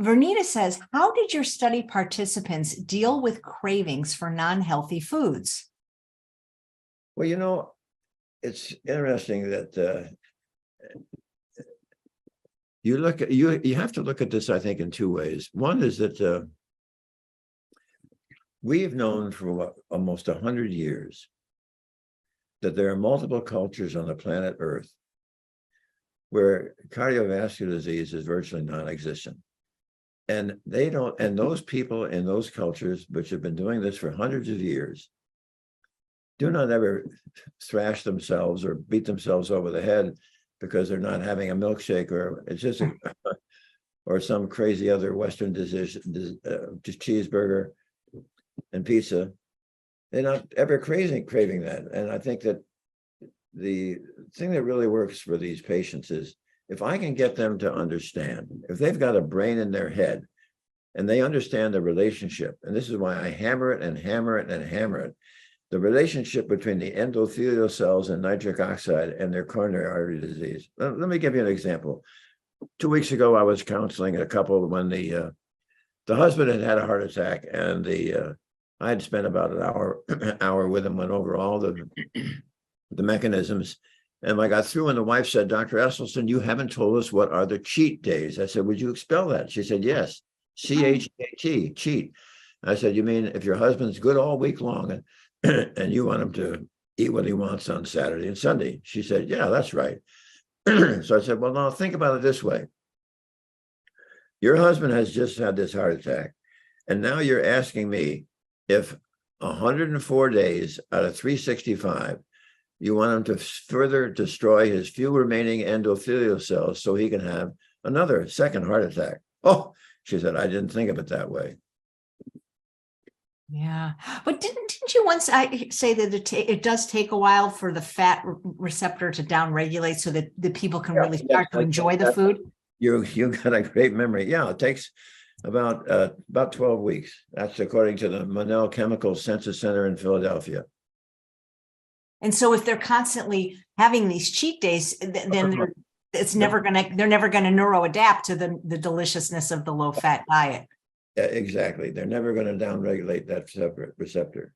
Vernita says, how did your study participants deal with cravings for non-healthy foods? Well, it's interesting that you have to look at this, I think, in two ways. One is that we've known for almost 100 years that there are multiple cultures on the planet Earth where cardiovascular disease is virtually non-existent. And those people in those cultures, which have been doing this for hundreds of years, do not ever thrash themselves or beat themselves over the head because they're not having a milkshake or it's just or some crazy other Western dish, just cheeseburger and pizza. They're not ever craving that. And I think that the thing that really works for these patients is if I can get them to understand, if they've got a brain in their head and they understand the relationship, and this is why I hammer it and hammer it and hammer it, the relationship between the endothelial cells and nitric oxide and their coronary artery disease. Let me give you an example. 2 weeks ago, I was counseling a couple when the husband had a heart attack, and I had spent about an hour with him, went over all the mechanisms. And I got through and the wife said, Dr. Esslestyn, you haven't told us what are the cheat days. I said, would you expel that? She said, yes, C-H-A-T, cheat. I said, you mean if your husband's good all week long and you want him to eat what he wants on Saturday and Sunday? She said, yeah, that's right. So I said, well, now think about it this way. Your husband has just had this heart attack. And now you're asking me if 104 days out of 365, you want him to further destroy his few remaining endothelial cells so he can have another second heart attack. Oh, she said, I didn't think of it that way. Yeah. But didn't you once say that it does take a while for the fat receptor to downregulate so that the people can really start to enjoy the food? You got a great memory. Yeah, it takes about 12 weeks. That's according to the Monell Chemical Sensus Center in Philadelphia. And so if they're constantly having these cheat days, then they're never going to neuroadapt to the deliciousness of the low fat diet. Yeah, exactly. They're never going to downregulate that receptor.